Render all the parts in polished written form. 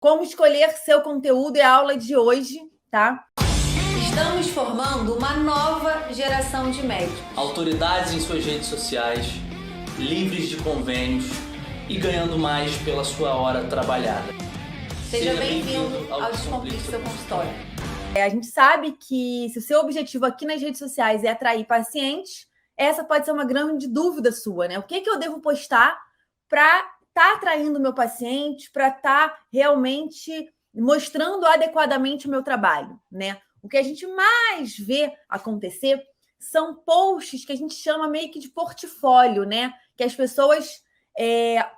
como escolher seu conteúdo é a aula de hoje, tá? Estamos formando uma nova geração de médicos. Autoridades em suas redes sociais, livres de convênios e ganhando mais pela sua hora trabalhada. Seja bem-vindo ao Descomplique Seu Consultório. A gente sabe que se o seu objetivo aqui nas redes sociais é atrair pacientes, essa pode ser uma grande dúvida sua, né? O que eu devo postar para estar atraindo o meu paciente, para estar realmente mostrando adequadamente o meu trabalho, né? O que a gente mais vê acontecer são posts que a gente chama meio que de portfólio, né? Que as pessoas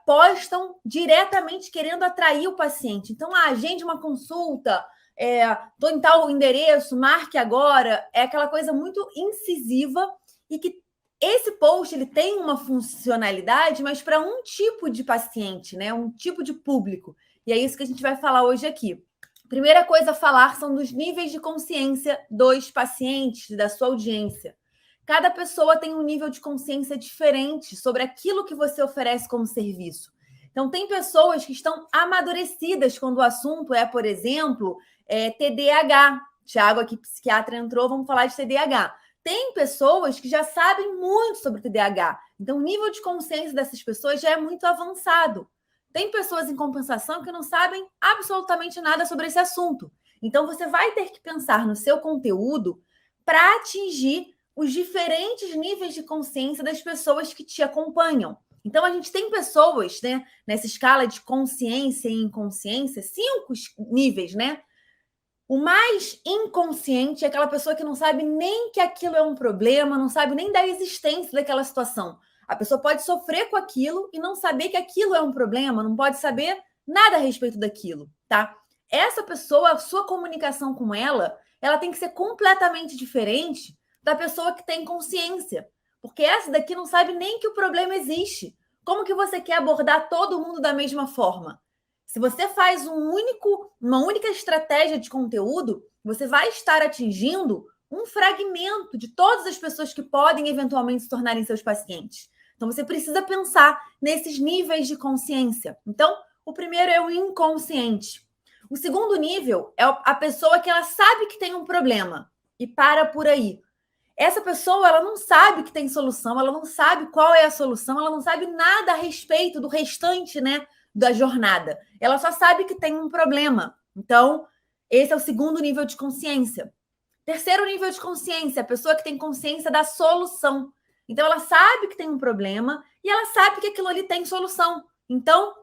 postam diretamente querendo atrair o paciente. Então, agende uma consulta, estou em tal endereço, marque agora. É aquela coisa muito incisiva e que esse post ele tem uma funcionalidade, mas para um tipo de paciente, né? Um tipo de público. E é isso que a gente vai falar hoje aqui. Primeira coisa a falar são dos níveis de consciência dos pacientes, da sua audiência. Cada pessoa tem um nível de consciência diferente sobre aquilo que você oferece como serviço. Então, tem pessoas que estão amadurecidas quando o assunto é, por exemplo, TDAH. Tiago aqui, psiquiatra, entrou, vamos falar de TDAH. Tem pessoas que já sabem muito sobre TDAH. Então, o nível de consciência dessas pessoas já é muito avançado. Tem pessoas, em compensação, que não sabem absolutamente nada sobre esse assunto. Então, você vai ter que pensar no seu conteúdo para atingir os diferentes níveis de consciência das pessoas que te acompanham. Então, a gente tem pessoas, né, nessa escala de consciência e inconsciência, 5 níveis, né? O mais inconsciente é aquela pessoa que não sabe nem que aquilo é um problema, não sabe nem da existência daquela situação. A pessoa pode sofrer com aquilo e não saber que aquilo é um problema, não pode saber nada a respeito daquilo, tá? Essa pessoa, a sua comunicação com ela tem que ser completamente diferente da pessoa que tem consciência. Porque essa daqui não sabe nem que o problema existe. Como que você quer abordar todo mundo da mesma forma? Se você faz uma única estratégia de conteúdo, você vai estar atingindo um fragmento de todas as pessoas que podem eventualmente se tornarem seus pacientes. Então, você precisa pensar nesses níveis de consciência. Então, o primeiro é o inconsciente. O segundo nível é a pessoa que ela sabe que tem um problema e para por aí. Essa pessoa, ela não sabe que tem solução, ela não sabe qual é a solução, ela não sabe nada a respeito do restante, né, da jornada. Ela só sabe que tem um problema. Então, esse é o segundo nível de consciência. Terceiro nível de consciência, a pessoa que tem consciência da solução. Então, ela sabe que tem um problema e ela sabe que aquilo ali tem solução. Então,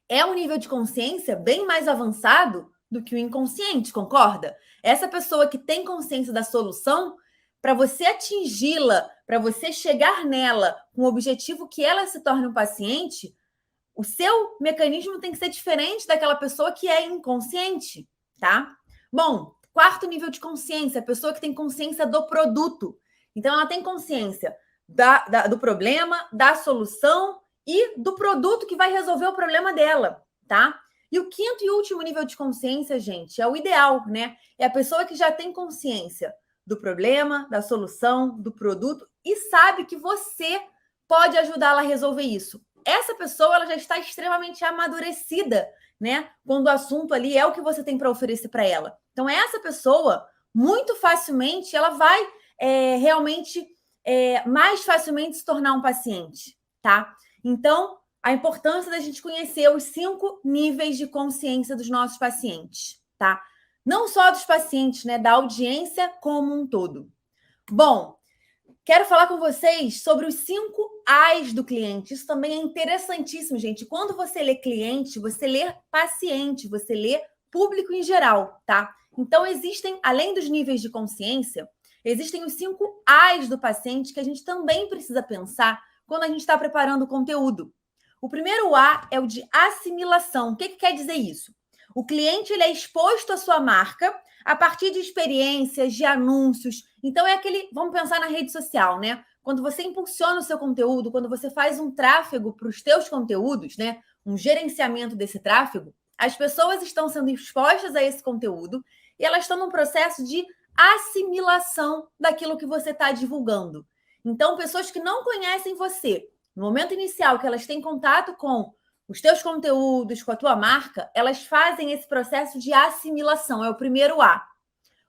é um nível de consciência bem mais avançado do que o inconsciente, concorda? Essa pessoa que tem consciência da solução, para você atingi-la, para você chegar nela com o objetivo que ela se torne um paciente, o seu mecanismo tem que ser diferente daquela pessoa que é inconsciente, tá? Bom, quarto nível de consciência, a pessoa que tem consciência do produto. Então, ela tem consciência do problema, da solução e do produto que vai resolver o problema dela, tá? E o quinto e último nível de consciência, gente, é o ideal, né? É a pessoa que já tem consciência do problema, da solução, do produto e sabe que você pode ajudá-la a resolver isso. Essa pessoa ela já está extremamente amadurecida, né? Quando o assunto ali é o que você tem para oferecer para ela. Então, essa pessoa, muito facilmente, ela vai realmente mais facilmente se tornar um paciente, tá? Então, a importância da gente conhecer os 5 níveis de consciência dos nossos pacientes, tá? Não só dos pacientes, né? Da audiência como um todo. Bom, quero falar com vocês sobre os 5 As do cliente. Isso também é interessantíssimo, gente. Quando você lê cliente, você lê paciente, você lê público em geral, tá? Então, existem, além dos níveis de consciência, existem os 5 As do paciente que a gente também precisa pensar quando a gente está preparando o conteúdo. O primeiro A é o de assimilação. O que quer dizer isso? O cliente ele é exposto à sua marca a partir de experiências, de anúncios. Então, é aquele... Vamos pensar na rede social, né? Quando você impulsiona o seu conteúdo, quando você faz um tráfego para os teus conteúdos, né? Um gerenciamento desse tráfego, as pessoas estão sendo expostas a esse conteúdo e elas estão num processo de assimilação daquilo que você está divulgando. Então, pessoas que não conhecem você, no momento inicial que elas têm contato com os teus conteúdos, com a tua marca, elas fazem esse processo de assimilação, é o primeiro A.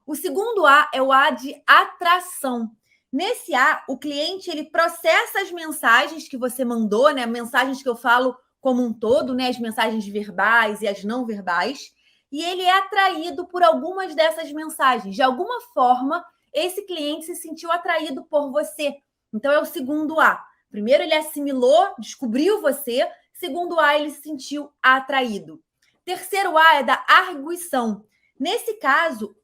O segundo A é o A de atração. Nesse A, o cliente ele processa as mensagens que você mandou, né? Mensagens que eu falo como um todo, né? As mensagens verbais e as não verbais, e ele é atraído por algumas dessas mensagens. De alguma forma, esse cliente se sentiu atraído por você. Então, é o segundo A. Primeiro, ele assimilou, descobriu você. Segundo A, ele se sentiu atraído. Terceiro A é da arguição. Nesse caso,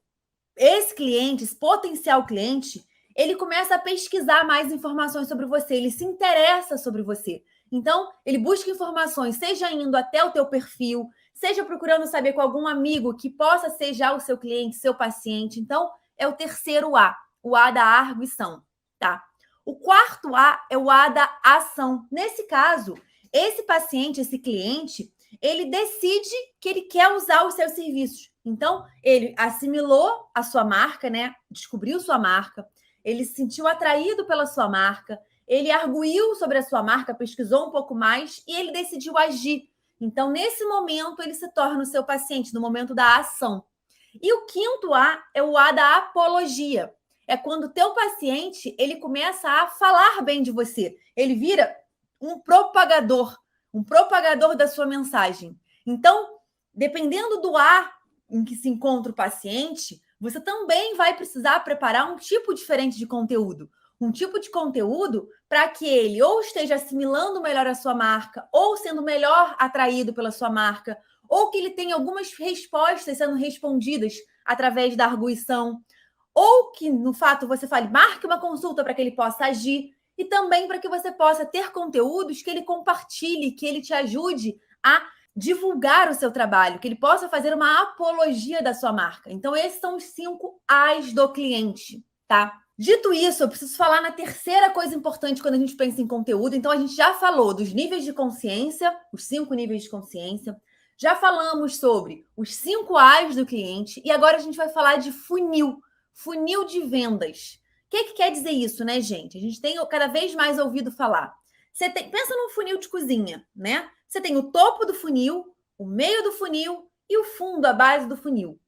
esse cliente, esse potencial cliente, ele começa a pesquisar mais informações sobre você, ele se interessa sobre você. Então, ele busca informações, seja indo até o teu perfil, seja procurando saber com algum amigo que possa ser já o seu cliente, seu paciente. Então, é o terceiro A, o A da arguição, tá? O quarto A é o A da ação. Nesse caso, esse paciente, esse cliente, ele decide que ele quer usar os seus serviços. Então, ele assimilou a sua marca, né? Descobriu sua marca, ele se sentiu atraído pela sua marca, ele arguiu sobre a sua marca, pesquisou um pouco mais e ele decidiu agir. Então, nesse momento, ele se torna o seu paciente, no momento da ação. E o quinto A é o A da apologia. É quando o teu paciente, ele começa a falar bem de você. Ele vira um propagador da sua mensagem. Então, dependendo do A em que se encontra o paciente, você também vai precisar preparar um tipo diferente de conteúdo. Um tipo de conteúdo para que ele ou esteja assimilando melhor a sua marca, ou sendo melhor atraído pela sua marca, ou que ele tenha algumas respostas sendo respondidas através da arguição, ou que, no fato, você fale, marque uma consulta para que ele possa agir, e também para que você possa ter conteúdos que ele compartilhe, que ele te ajude a divulgar o seu trabalho, que ele possa fazer uma apologia da sua marca. Então, esses são os 5 As do cliente, tá? Dito isso, eu preciso falar na terceira coisa importante quando a gente pensa em conteúdo. Então, a gente já falou dos níveis de consciência, os 5 níveis de consciência. Já falamos sobre os 5 As do cliente. E agora a gente vai falar de funil de vendas. O que quer dizer isso, né, gente? A gente tem cada vez mais ouvido falar. Pensa num funil de cozinha, né? Você tem o topo do funil, o meio do funil e o fundo, a base do funil.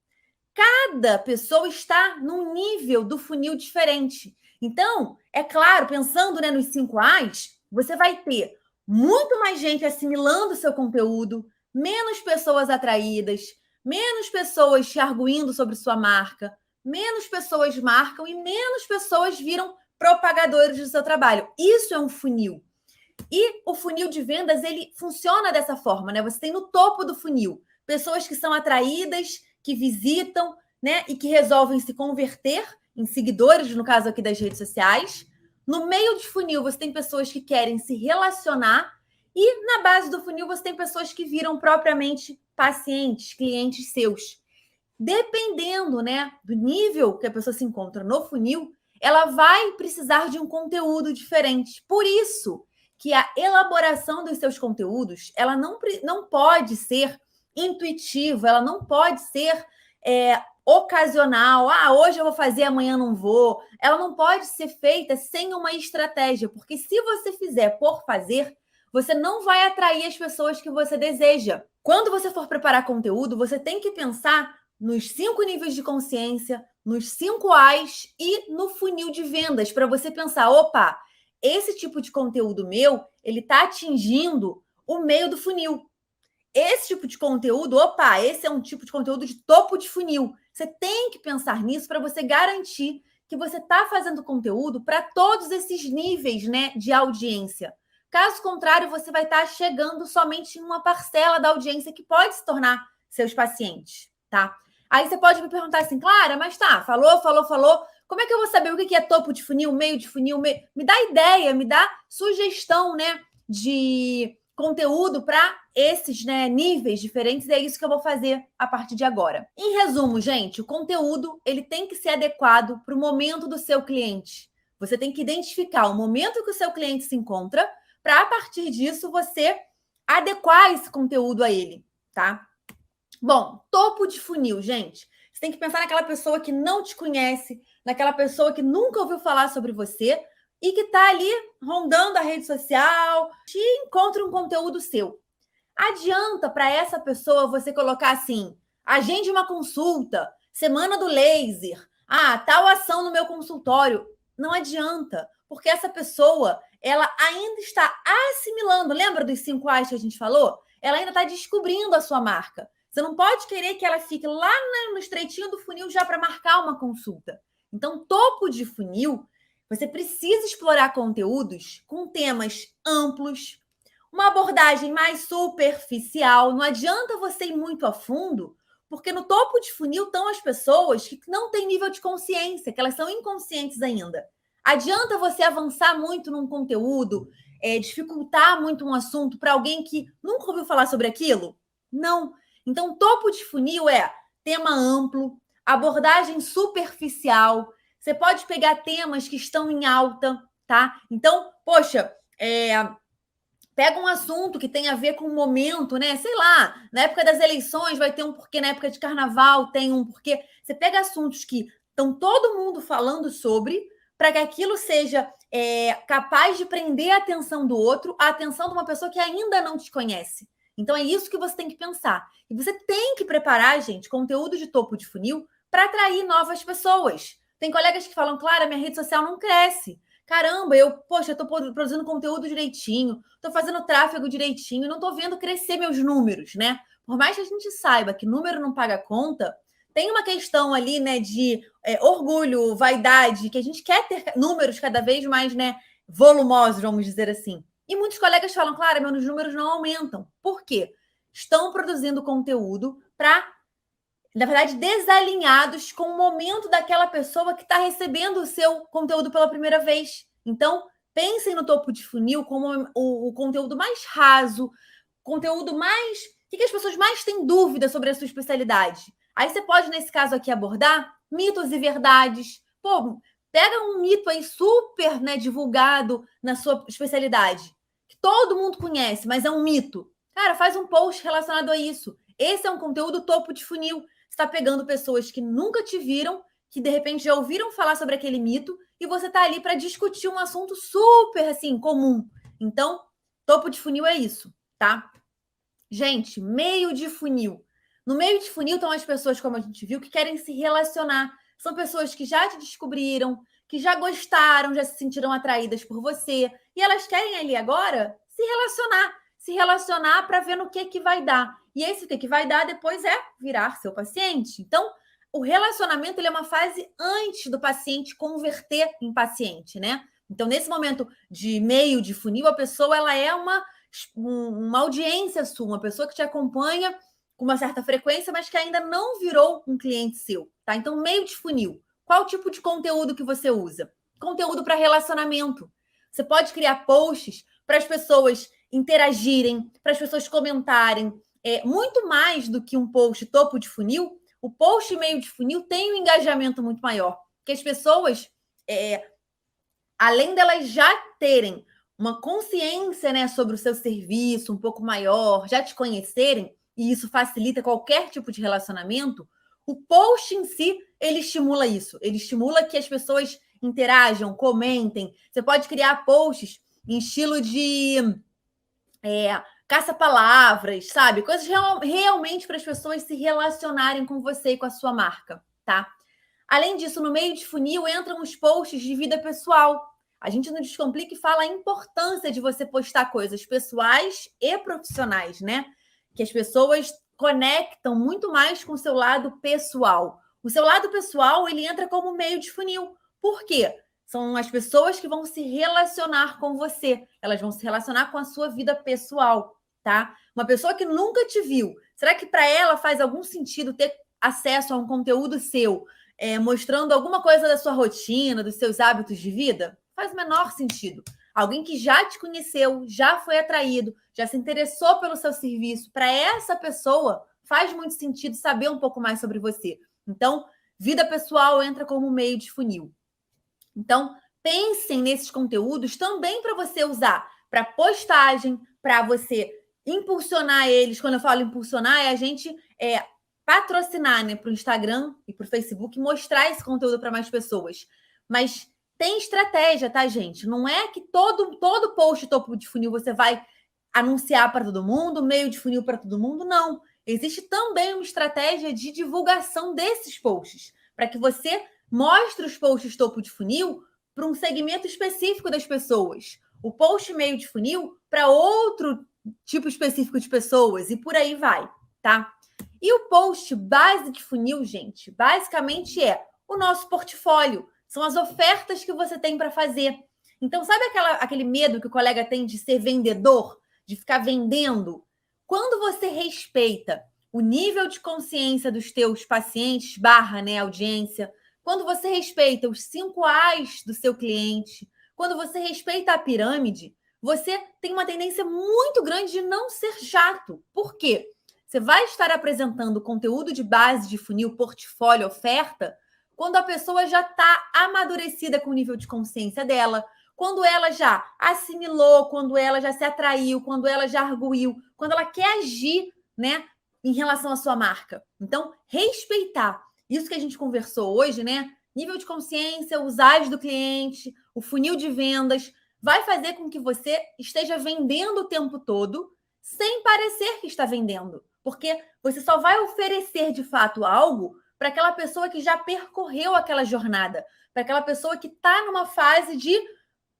Cada pessoa está num nível do funil diferente. Então, é claro, pensando, né, nos 5 As, você vai ter muito mais gente assimilando o seu conteúdo, menos pessoas atraídas, menos pessoas te arguindo sobre sua marca, menos pessoas marcam e menos pessoas viram propagadores do seu trabalho. Isso é um funil. E o funil de vendas, ele funciona dessa forma, né? Você tem no topo do funil pessoas que são atraídas, que visitam, né? E que resolvem se converter em seguidores, no caso aqui das redes sociais. No meio do funil, você tem pessoas que querem se relacionar. E na base do funil, você tem pessoas que viram propriamente pacientes, clientes seus. Dependendo, né, do nível que a pessoa se encontra no funil, ela vai precisar de um conteúdo diferente. Por isso que a elaboração dos seus conteúdos, ela não pode ser intuitiva, ela não pode ser ocasional. Hoje eu vou fazer, amanhã não vou. Ela não pode ser feita sem uma estratégia, porque se você fizer por fazer, você não vai atrair as pessoas que você deseja. Quando você for preparar conteúdo, você tem que pensar nos 5 níveis de consciência, nos 5 As e no funil de vendas, para você pensar, opa, esse tipo de conteúdo meu, ele está atingindo o meio do funil. Esse tipo de conteúdo, opa, esse é um tipo de conteúdo de topo de funil. Você tem que pensar nisso para você garantir que você está fazendo conteúdo para todos esses níveis, né, de audiência. Caso contrário, você vai estar chegando somente em uma parcela da audiência que pode se tornar seus pacientes, tá? Aí você pode me perguntar assim, Clara, mas tá, falou. Como é que eu vou saber o que é topo de funil, meio de funil? Me dá ideia, me dá sugestão, né, de conteúdo para esses, né, níveis diferentes. E é isso que eu vou fazer a partir de agora. Em resumo, gente, o conteúdo ele tem que ser adequado para o momento do seu cliente. Você tem que identificar o momento que o seu cliente se encontra para, a partir disso, você adequar esse conteúdo a ele, tá? Bom, topo de funil, gente. Você tem que pensar naquela pessoa que não te conhece, naquela pessoa que nunca ouviu falar sobre você e que está ali rondando a rede social, te encontra um conteúdo seu. Adianta para essa pessoa você colocar assim, agende uma consulta, semana do laser, tal ação no meu consultório. Não adianta, porque essa pessoa, ela ainda está assimilando. Lembra dos 5 A's que a gente falou? Ela ainda está descobrindo a sua marca. Você não pode querer que ela fique lá no estreitinho do funil já para marcar uma consulta. Então, topo de funil, você precisa explorar conteúdos com temas amplos, uma abordagem mais superficial. Não adianta você ir muito a fundo, porque no topo de funil estão as pessoas que não têm nível de consciência, que elas são inconscientes ainda. Adianta você avançar muito num conteúdo, dificultar muito um assunto para alguém que nunca ouviu falar sobre aquilo? Não. Então, topo de funil é tema amplo, abordagem superficial. Você pode pegar temas que estão em alta, tá? Então, poxa, pega um assunto que tem a ver com o momento, né? Sei lá, na época das eleições vai ter um porquê, na época de carnaval tem um porquê. Você pega assuntos que estão todo mundo falando sobre, para que aquilo seja capaz de prender a atenção do outro, a atenção de uma pessoa que ainda não te conhece. Então, é isso que você tem que pensar. E você tem que preparar, gente, conteúdo de topo de funil para atrair novas pessoas. Tem colegas que falam, Clara, minha rede social não cresce. Caramba, eu estou produzindo conteúdo direitinho, estou fazendo tráfego direitinho, não estou vendo crescer meus números, né? Por mais que a gente saiba que número não paga conta, tem uma questão ali, né, de orgulho, vaidade, que a gente quer ter números cada vez mais, né, volumosos, vamos dizer assim. E muitos colegas falam, Clara, meus números não aumentam. Por quê? Estão produzindo conteúdo para, na verdade, desalinhados com o momento daquela pessoa que está recebendo o seu conteúdo pela primeira vez. Então, pensem no topo de funil como o conteúdo mais raso, conteúdo mais... O que as pessoas mais têm dúvida sobre a sua especialidade? Aí você pode, nesse caso aqui, abordar mitos e verdades. Pô, pega um mito aí super, né, divulgado na sua especialidade, que todo mundo conhece, mas é um mito. Cara, faz um post relacionado a isso. Esse é um conteúdo topo de funil. Você está pegando pessoas que nunca te viram, que de repente já ouviram falar sobre aquele mito, e você está ali para discutir um assunto super, assim, comum. Então, topo de funil é isso, tá? Gente, meio de funil. No meio de funil estão as pessoas, como a gente viu, que querem se relacionar. São pessoas que já te descobriram, que já gostaram, já se sentiram atraídas por você. E elas querem ali agora se relacionar. Se relacionar para ver no que vai dar. E esse que vai dar depois é virar seu paciente. Então, o relacionamento ele é uma fase antes do paciente converter em paciente, né? Então, nesse momento de meio de funil, a pessoa ela é uma audiência sua, uma pessoa que te acompanha com uma certa frequência, mas que ainda não virou um cliente seu, tá? Então, meio de funil. Qual tipo de conteúdo que você usa? Conteúdo para relacionamento. Você pode criar posts para as pessoas interagirem, para as pessoas comentarem. Muito mais do que um post topo de funil, o post meio de funil tem um engajamento muito maior. Porque as pessoas, além delas já terem uma consciência, né, sobre o seu serviço um pouco maior, já te conhecerem, e isso facilita qualquer tipo de relacionamento, o post em si, ele estimula isso. Ele estimula que as pessoas interajam, comentem. Você pode criar posts em estilo de caça-palavras, sabe? Coisas realmente para as pessoas se relacionarem com você e com a sua marca, tá? Além disso, no meio de funil entram os posts de vida pessoal. A gente no Descomplique fala a importância de você postar coisas pessoais e profissionais, né? Que as pessoas conectam muito mais com o seu lado pessoal. O seu lado pessoal, ele entra como meio de funil. Por quê? São as pessoas que vão se relacionar com você. Elas vão se relacionar com a sua vida pessoal, tá? Uma pessoa que nunca te viu, será que para ela faz algum sentido ter acesso a um conteúdo seu, mostrando alguma coisa da sua rotina, dos seus hábitos de vida? Faz o menor sentido. Alguém que já te conheceu, já foi atraído, já se interessou pelo seu serviço, para essa pessoa faz muito sentido saber um pouco mais sobre você. Então, vida pessoal entra como meio de funil. Então, pensem nesses conteúdos também para você usar para postagem, para você impulsionar eles. Quando eu falo impulsionar, é a gente patrocinar, né, para o Instagram e para o Facebook, mostrar esse conteúdo para mais pessoas. Mas tem estratégia, tá, gente? Não é que todo post topo de funil você vai anunciar para todo mundo, meio de funil para todo mundo, não. Existe também uma estratégia de divulgação desses posts, para que você mostre os posts topo de funil para um segmento específico das pessoas. O post meio de funil para outro tipo específico de pessoas e por aí vai, tá? E o post base de funil, gente, basicamente é o nosso portfólio. São as ofertas que você tem para fazer. Então, sabe aquele medo que o colega tem de ser vendedor? De ficar vendendo? Quando você respeita o nível de consciência dos teus pacientes, né, audiência, quando você respeita os 5 A's do seu cliente, quando você respeita a pirâmide, você tem uma tendência muito grande de não ser chato. Por quê? Você vai estar apresentando conteúdo de base de funil, portfólio, oferta, quando a pessoa já está amadurecida com o nível de consciência dela, quando ela já assimilou, quando ela já se atraiu, quando ela já arguiu, quando ela quer agir, né, em relação à sua marca. Então, respeitar. Isso que a gente conversou hoje, né? Nível de consciência, os A's do cliente, o funil de vendas, vai fazer com que você esteja vendendo o tempo todo sem parecer que está vendendo. Porque você só vai oferecer, de fato, algo para aquela pessoa que já percorreu aquela jornada, para aquela pessoa que está numa fase de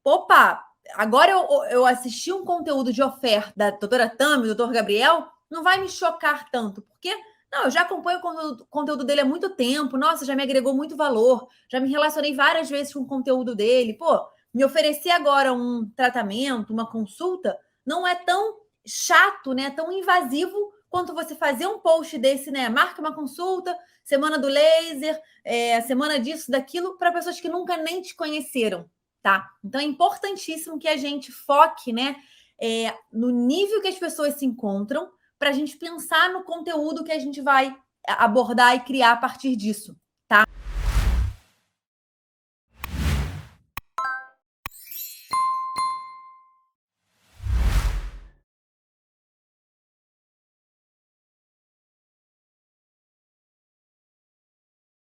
opa, agora eu assisti um conteúdo de oferta da doutora Tami, do doutor Gabriel, não vai me chocar tanto, porque não, eu já acompanho o conteúdo dele há muito tempo, nossa, já me agregou muito valor, já me relacionei várias vezes com o conteúdo dele, pô, me oferecer agora um tratamento, uma consulta, não é tão chato, né, tão invasivo quanto você fazer um post desse, né, marca uma consulta, semana do laser, semana disso, daquilo, para pessoas que nunca nem te conheceram. Tá? Então é importantíssimo que a gente foque, né, no nível que as pessoas se encontram para a gente pensar no conteúdo que a gente vai abordar e criar a partir disso, tá?